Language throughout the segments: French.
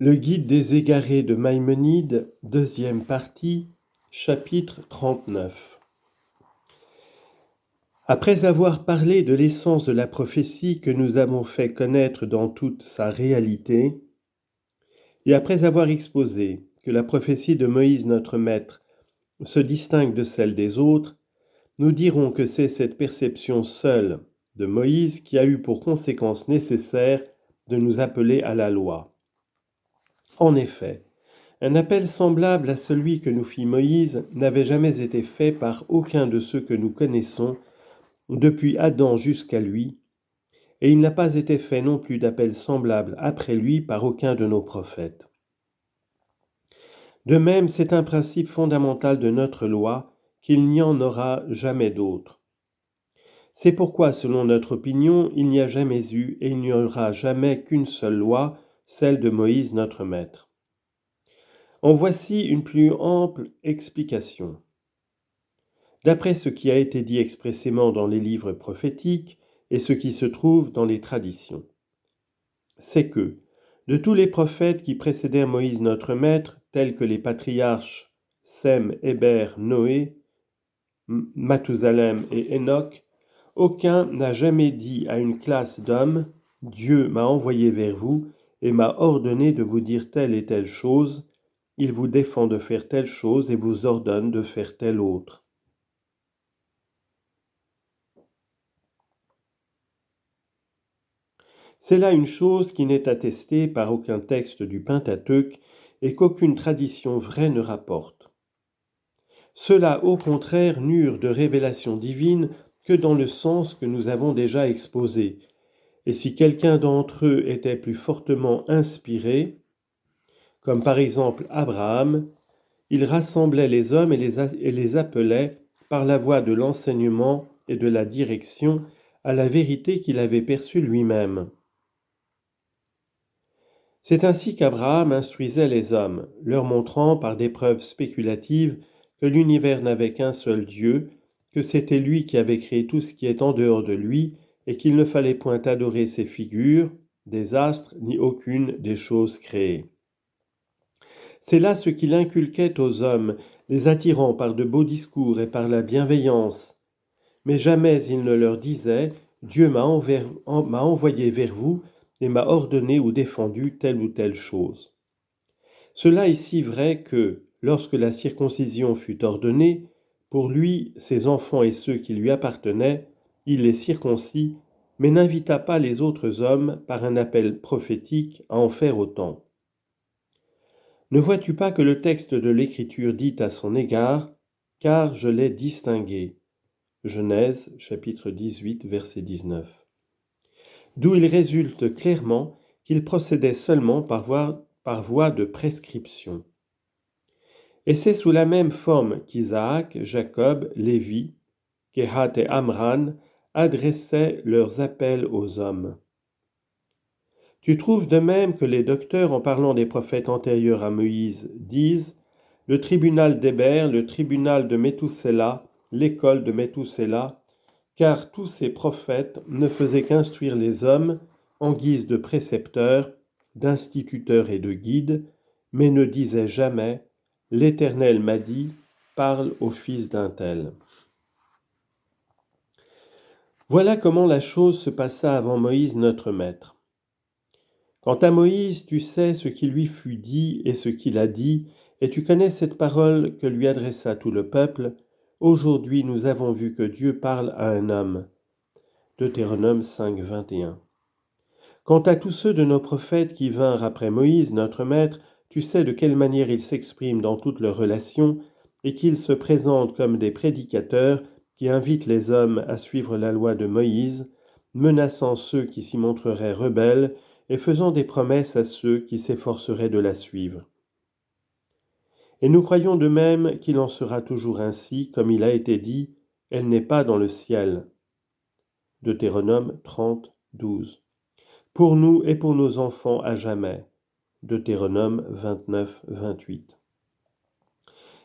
Le guide des égarés de Maïmonide, deuxième partie, chapitre 39. Après avoir parlé de l'essence de la prophétie que nous avons fait connaître dans toute sa réalité, et après avoir exposé que la prophétie de Moïse notre maître se distingue de celle des autres, nous dirons que c'est cette perception seule de Moïse qui a eu pour conséquence nécessaire de nous appeler à la loi. En effet, un appel semblable à celui que nous fit Moïse n'avait jamais été fait par aucun de ceux que nous connaissons, depuis Adam jusqu'à lui, et il n'a pas été fait non plus d'appel semblable après lui par aucun de nos prophètes. De même, c'est un principe fondamental de notre loi qu'il n'y en aura jamais d'autre. C'est pourquoi, selon notre opinion, il n'y a jamais eu et il n'y aura jamais qu'une seule loi, celle de Moïse notre maître. En voici une plus ample explication. D'après ce qui a été dit expressément dans les livres prophétiques et ce qui se trouve dans les traditions, c'est que, de tous les prophètes qui précédèrent Moïse notre maître, tels que les patriarches Sem, Héber, Noé, Mathusalem et Enoch, aucun n'a jamais dit à une classe d'hommes « Dieu m'a envoyé vers vous et m'a ordonné de vous dire telle et telle chose », il vous défend de faire telle chose et vous ordonne de faire telle autre. C'est là une chose qui n'est attestée par aucun texte du Pentateuque et qu'aucune tradition vraie ne rapporte. Ceux-là, au contraire, n'eurent de révélation divine que dans le sens que nous avons déjà exposé. Et si quelqu'un d'entre eux était plus fortement inspiré, comme par exemple Abraham, il rassemblait les hommes et les appelait, par la voie de l'enseignement et de la direction, à la vérité qu'il avait perçue lui-même. C'est ainsi qu'Abraham instruisait les hommes, leur montrant par des preuves spéculatives que l'univers n'avait qu'un seul Dieu, que c'était lui qui avait créé tout ce qui est en dehors de lui, et qu'il ne fallait point adorer ses figures, des astres, ni aucune des choses créées. C'est là ce qu'il inculquait aux hommes, les attirant par de beaux discours et par la bienveillance. Mais jamais il ne leur disait « Dieu m'a envoyé vers vous et m'a ordonné ou défendu telle ou telle chose ». Cela est si vrai que, lorsque la circoncision fut ordonnée, pour lui, ses enfants et ceux qui lui appartenaient, il les circoncit, mais n'invita pas les autres hommes, par un appel prophétique, à en faire autant. Ne vois-tu pas que le texte de l'Écriture dit à son égard « Car je l'ai distingué » Genèse, chapitre 18, verset 19. D'où il résulte clairement qu'il procédait seulement par voie de prescription. Et c'est sous la même forme qu'Isaac, Jacob, Lévi, Kehat et Amran adressaient leurs appels aux hommes. Tu trouves de même que les docteurs, en parlant des prophètes antérieurs à Moïse, disent « le tribunal d'Héber, le tribunal de Méthusélah, l'école de Méthusélah », car tous ces prophètes ne faisaient qu'instruire les hommes en guise de précepteurs, d'instituteurs et de guides, mais ne disaient jamais « l'Éternel m'a dit, parle au fils d'un tel ». Voilà comment la chose se passa avant Moïse notre maître. Quant à Moïse, tu sais ce qui lui fut dit et ce qu'il a dit, et tu connais cette parole que lui adressa tout le peuple. Aujourd'hui, nous avons vu que Dieu parle à un homme. Deutéronome 5, 21. Quant à tous ceux de nos prophètes qui vinrent après Moïse, notre maître, tu sais de quelle manière ils s'expriment dans toutes leurs relations et qu'ils se présentent comme des prédicateurs qui invitent les hommes à suivre la loi de Moïse, menaçant ceux qui s'y montreraient rebelles et faisant des promesses à ceux qui s'efforceraient de la suivre. Et nous croyons de même qu'il en sera toujours ainsi, comme il a été dit, « Elle n'est pas dans le ciel ». Deutéronome 30, 12. Pour nous et pour nos enfants à jamais. Deutéronome 29, 28.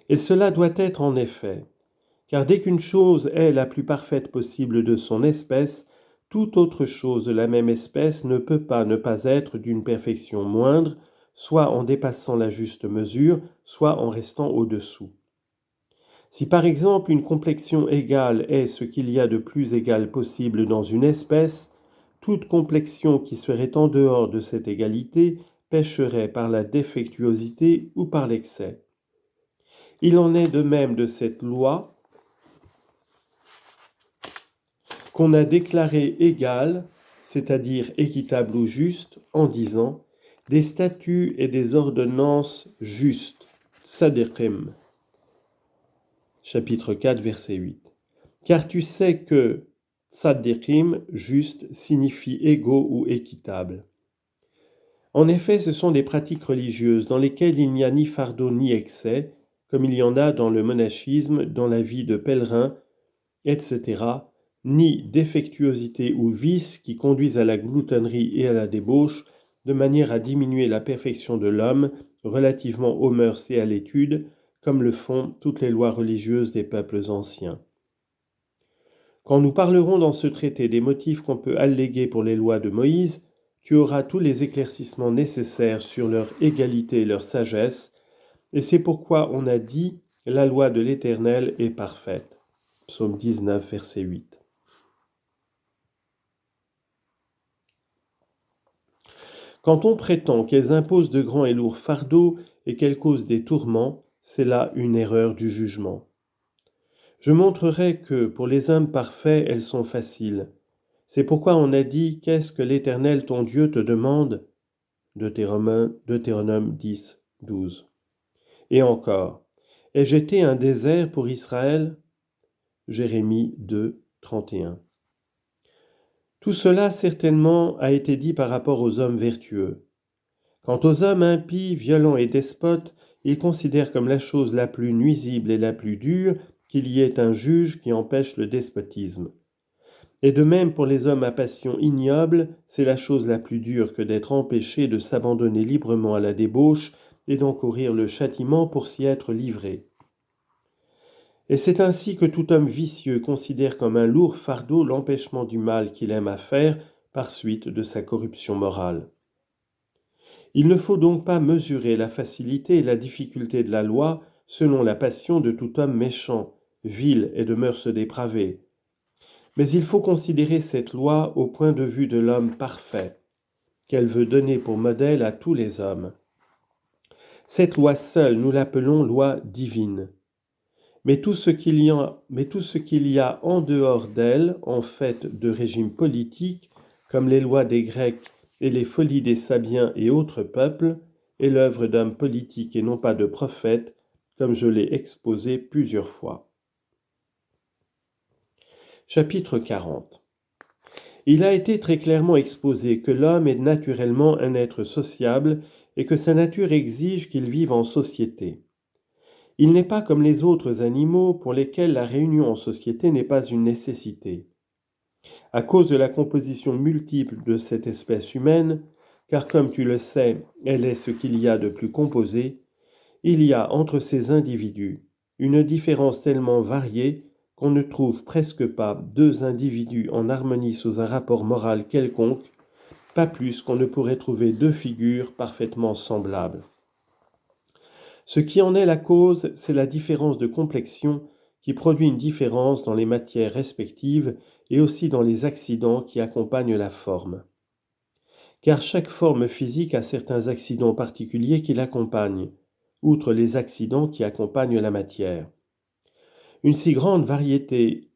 Et cela doit être en effet, car dès qu'une chose est la plus parfaite possible de son espèce, toute autre chose de la même espèce ne peut pas ne pas être d'une perfection moindre, soit en dépassant la juste mesure, soit en restant au-dessous. Si par exemple une complexion égale est ce qu'il y a de plus égal possible dans une espèce, toute complexion qui serait en dehors de cette égalité pécherait par la défectuosité ou par l'excès. Il en est de même de cette loi qu'on a déclarée égale, c'est-à-dire équitable ou juste, en disant des statuts et des ordonnances justes, tzadikim. Chapitre 4, verset 8. Car tu sais que tzadikim, juste, signifie égaux ou équitable. En effet, ce sont des pratiques religieuses dans lesquelles il n'y a ni fardeau ni excès, comme il y en a dans le monachisme, dans la vie de pèlerin, etc., ni défectuosité ou vice qui conduisent à la gloutonnerie et à la débauche, de manière à diminuer la perfection de l'homme relativement aux mœurs et à l'étude, comme le font toutes les lois religieuses des peuples anciens. Quand nous parlerons dans ce traité des motifs qu'on peut alléguer pour les lois de Moïse, tu auras tous les éclaircissements nécessaires sur leur égalité et leur sagesse, et c'est pourquoi on a dit « la loi de l'Éternel est parfaite ». Psaume 19, verset 8. Quand on prétend qu'elles imposent de grands et lourds fardeaux et qu'elles causent des tourments, c'est là une erreur du jugement. Je montrerai que, pour les hommes parfaits, elles sont faciles. C'est pourquoi on a dit « Qu'est-ce que l'Éternel ton Dieu te demande ?» Deutéronome 10, 12. Et encore, « Ai-je été un désert pour Israël ?» Jérémie 2, 31. Tout cela certainement a été dit par rapport aux hommes vertueux. Quant aux hommes impies, violents et despotes, ils considèrent comme la chose la plus nuisible et la plus dure qu'il y ait un juge qui empêche le despotisme. Et de même pour les hommes à passion ignoble, c'est la chose la plus dure que d'être empêché de s'abandonner librement à la débauche et d'encourir le châtiment pour s'y être livré. Et c'est ainsi que tout homme vicieux considère comme un lourd fardeau l'empêchement du mal qu'il aime à faire par suite de sa corruption morale. Il ne faut donc pas mesurer la facilité et la difficulté de la loi selon la passion de tout homme méchant, vil et de mœurs dépravées. Mais il faut considérer cette loi au point de vue de l'homme parfait, qu'elle veut donner pour modèle à tous les hommes. Cette loi seule, nous l'appelons loi divine. Mais tout ce qu'il y a en dehors d'elle, en fait de régime politique, comme les lois des Grecs et les folies des Sabiens et autres peuples, est l'œuvre d'hommes politiques et non pas de prophètes, comme je l'ai exposé plusieurs fois. Chapitre 40. Il a été très clairement exposé que l'homme est naturellement un être sociable et que sa nature exige qu'il vive en société. Il n'est pas comme les autres animaux pour lesquels la réunion en société n'est pas une nécessité. À cause de la composition multiple de cette espèce humaine, car comme tu le sais, elle est ce qu'il y a de plus composé, il y a entre ces individus une différence tellement variée qu'on ne trouve presque pas deux individus en harmonie sous un rapport moral quelconque, pas plus qu'on ne pourrait trouver deux figures parfaitement semblables. Ce qui en est la cause, c'est la différence de complexion qui produit une différence dans les matières respectives et aussi dans les accidents qui accompagnent la forme. Car chaque forme physique a certains accidents particuliers qui l'accompagnent, outre les accidents qui accompagnent la matière. Une si grande variation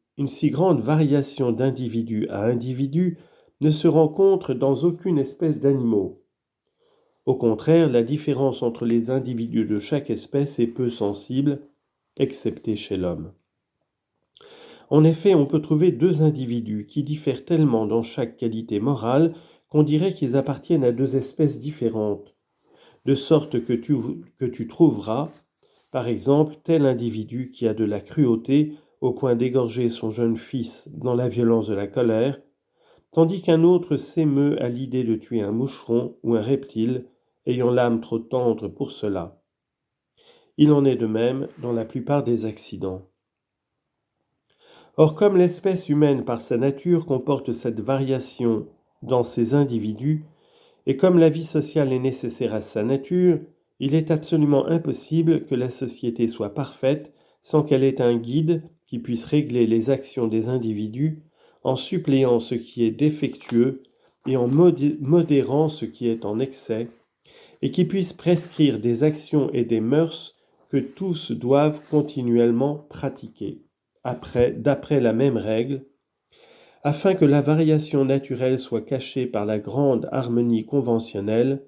d'individu à individu ne se rencontre dans aucune espèce d'animaux. Au contraire, la différence entre les individus de chaque espèce est peu sensible, excepté chez l'homme. En effet, on peut trouver deux individus qui diffèrent tellement dans chaque qualité morale qu'on dirait qu'ils appartiennent à deux espèces différentes, de sorte que tu trouveras, par exemple, tel individu qui a de la cruauté au point d'égorger son jeune fils dans la violence de la colère, tandis qu'un autre s'émeut à l'idée de tuer un moucheron ou un reptile, ayant l'âme trop tendre pour cela. Il en est de même dans la plupart des accidents. Or, comme l'espèce humaine par sa nature comporte cette variation dans ses individus, Et comme la vie sociale est nécessaire à sa nature, il est absolument impossible que la société soit parfaite sans qu'elle ait un guide qui puisse régler les actions des individus en suppléant ce qui est défectueux et en modérant ce qui est en excès, et qui puisse prescrire des actions et des mœurs que tous doivent continuellement pratiquer, d'après la même règle, afin que la variation naturelle soit cachée par la grande harmonie conventionnelle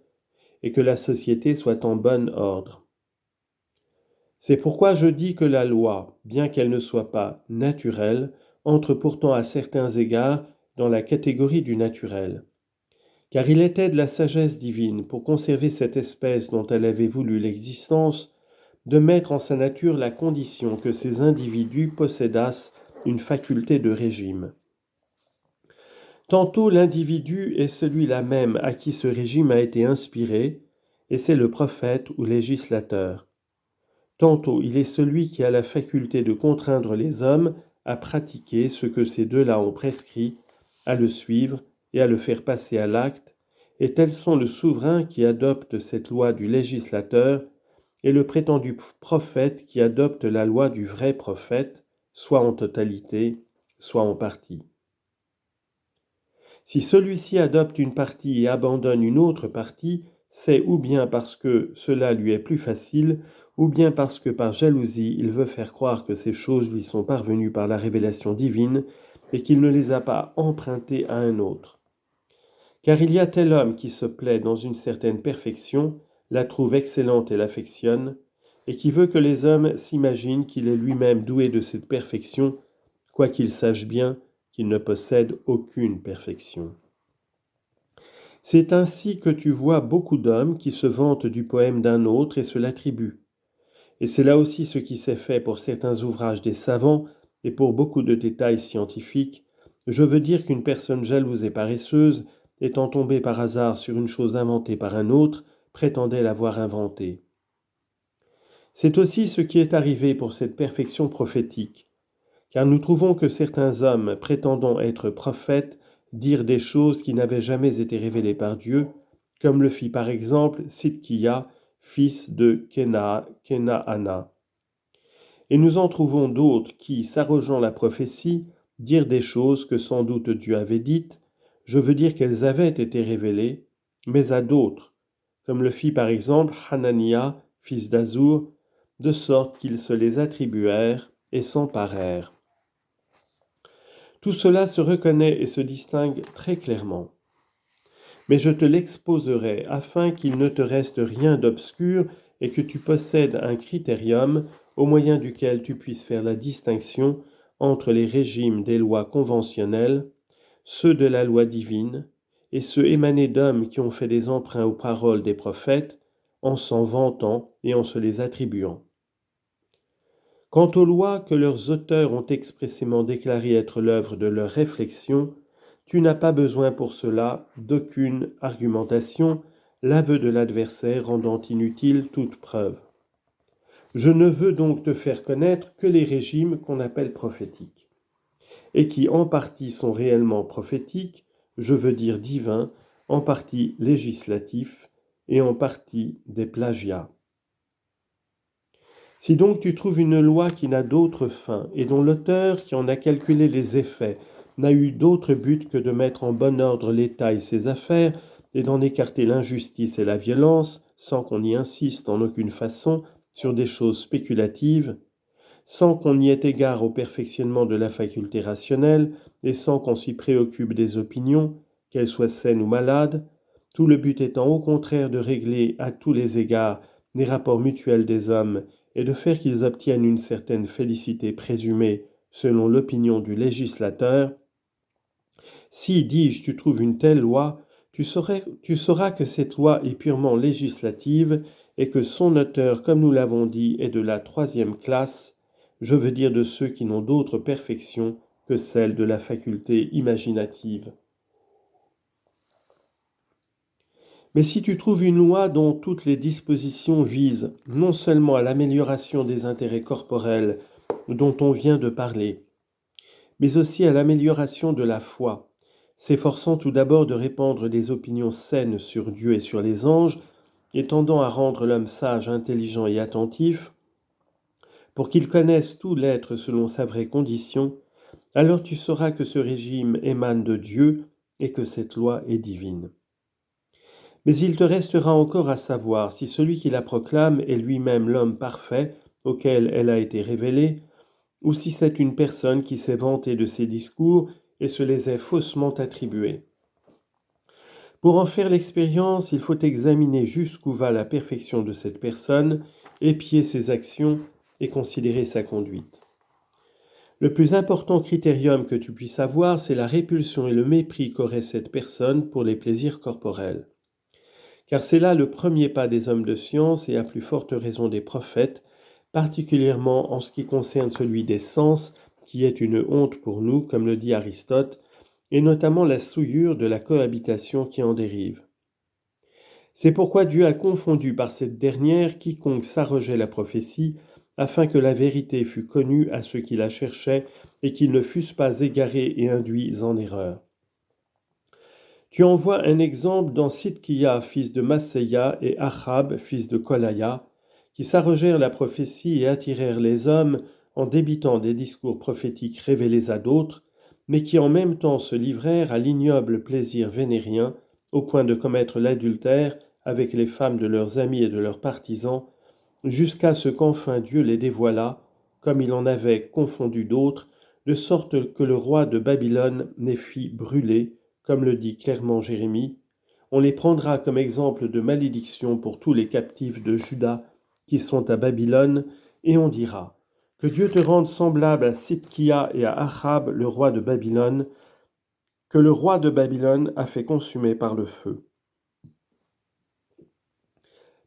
et que la société soit en bon ordre. C'est pourquoi je dis que la loi, bien qu'elle ne soit pas naturelle, entre pourtant à certains égards dans la catégorie du naturel. Car il était de la sagesse divine, pour conserver cette espèce dont elle avait voulu l'existence, de mettre en sa nature la condition que ces individus possédassent une faculté de régime. Tantôt l'individu est celui-là même à qui ce régime a été inspiré, et c'est le prophète ou législateur. Tantôt il est celui qui a la faculté de contraindre les hommes à pratiquer ce que ces deux-là ont prescrit, à le suivre et à le faire passer à l'acte, et tels sont le souverain qui adopte cette loi du législateur et le prétendu prophète qui adopte la loi du vrai prophète, soit en totalité, soit en partie. Si celui-ci adopte une partie et abandonne une autre partie, c'est ou bien parce que cela lui est plus facile, ou bien parce que par jalousie il veut faire croire que ces choses lui sont parvenues par la révélation divine et qu'il ne les a pas empruntées à un autre. Car il y a tel homme qui se plaît dans une certaine perfection, la trouve excellente et l'affectionne, et qui veut que les hommes s'imaginent qu'il est lui-même doué de cette perfection, quoiqu'il sache bien qu'il ne possède aucune perfection. C'est ainsi que tu vois beaucoup d'hommes qui se vantent du poème d'un autre et se l'attribuent. Et c'est là aussi ce qui s'est fait pour certains ouvrages des savants et pour beaucoup de détails scientifiques. Je veux dire qu'une personne jalouse et paresseuse, étant tombée par hasard sur une chose inventée par un autre, prétendait l'avoir inventée. C'est aussi ce qui est arrivé pour cette perfection prophétique, car nous trouvons que certains hommes prétendant être prophètes dirent des choses qui n'avaient jamais été révélées par Dieu, comme le fit par exemple Sidkiya, fils de Kenaana. Et nous en trouvons d'autres qui, s'arrogeant la prophétie, dirent des choses que sans doute Dieu avait dites, je veux dire qu'elles avaient été révélées, mais à d'autres, comme le fit par exemple Hanania, fils d'Azur, de sorte qu'ils se les attribuèrent et s'emparèrent. Tout cela se reconnaît et se distingue très clairement. Mais je te l'exposerai afin qu'il ne te reste rien d'obscur et que tu possèdes un critérium au moyen duquel tu puisses faire la distinction entre les régimes des lois conventionnelles, ceux de la loi divine, et ceux émanés d'hommes qui ont fait des emprunts aux paroles des prophètes, en s'en vantant et en se les attribuant. Quant aux lois que leurs auteurs ont expressément déclarées être l'œuvre de leur réflexion, tu n'as pas besoin pour cela d'aucune argumentation, l'aveu de l'adversaire rendant inutile toute preuve. Je ne veux donc te faire connaître que les régimes qu'on appelle prophétiques, et qui en partie sont réellement prophétiques, je veux dire divins, en partie législatifs et en partie des plagiats. Si donc tu trouves une loi qui n'a d'autre fin et dont l'auteur qui en a calculé les effets n'a eu d'autre but que de mettre en bon ordre l'État et ses affaires et d'en écarter l'injustice et la violence, sans qu'on y insiste en aucune façon sur des choses spéculatives, sans qu'on y ait égard au perfectionnement de la faculté rationnelle et sans qu'on s'y préoccupe des opinions, qu'elles soient saines ou malades, tout le but étant au contraire de régler à tous les égards les rapports mutuels des hommes et de faire qu'ils obtiennent une certaine félicité présumée selon l'opinion du législateur, si, dis-je, tu trouves une telle loi, tu sauras que cette loi est purement législative et que son auteur, comme nous l'avons dit, est de la troisième classe, je veux dire de ceux qui n'ont d'autre perfection que celle de la faculté imaginative. Mais si tu trouves une loi dont toutes les dispositions visent non seulement à l'amélioration des intérêts corporels dont on vient de parler, mais aussi à l'amélioration de la foi, s'efforçant tout d'abord de répandre des opinions saines sur Dieu et sur les anges, et tendant à rendre l'homme sage, intelligent et attentif, pour qu'il connaisse tout l'être selon sa vraie condition, alors tu sauras que ce régime émane de Dieu et que cette loi est divine. Mais il te restera encore à savoir si celui qui la proclame est lui-même l'homme parfait auquel elle a été révélée, ou si c'est une personne qui s'est vantée de ses discours et se les est faussement attribués. Pour en faire l'expérience, il faut examiner jusqu'où va la perfection de cette personne, épier ses actions et considérer sa conduite. Le plus important critérium que tu puisses avoir, c'est la répulsion et le mépris qu'aurait cette personne pour les plaisirs corporels. Car c'est là le premier pas des hommes de science et à plus forte raison des prophètes, particulièrement en ce qui concerne celui des sens, qui est une honte pour nous, comme le dit Aristote, et notamment la souillure de la cohabitation qui en dérive. C'est pourquoi Dieu a confondu par cette dernière quiconque s'arrogeait la prophétie, afin que la vérité fût connue à ceux qui la cherchaient et qu'ils ne fussent pas égarés et induits en erreur. Tu en vois un exemple dans Sidkiya, fils de Masséia, et Achab, fils de Kolaya, qui s'arrogèrent la prophétie et attirèrent les hommes en débitant des discours prophétiques révélés à d'autres, mais qui en même temps se livrèrent à l'ignoble plaisir vénérien, au point de commettre l'adultère avec les femmes de leurs amis et de leurs partisans, jusqu'à ce qu'enfin Dieu les dévoilât, comme il en avait confondu d'autres, de sorte que le roi de Babylone les fit brûler, comme le dit clairement Jérémie. On les prendra comme exemple de malédiction pour tous les captifs de Juda qui sont à Babylone, et on dira que Dieu te rende semblable à Sidkiya et à Achab, le roi de Babylone, que le roi de Babylone a fait consumer par le feu.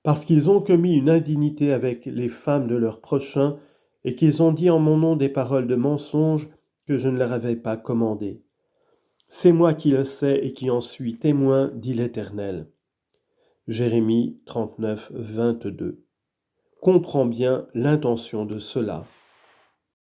Parce qu'ils ont commis une indignité avec les femmes de leurs prochains, et qu'ils ont dit en mon nom des paroles de mensonge que je ne leur avais pas commandées. C'est moi qui le sais et qui en suis témoin, dit l'Éternel. Jérémie 39, 22. Comprends bien l'intention de cela.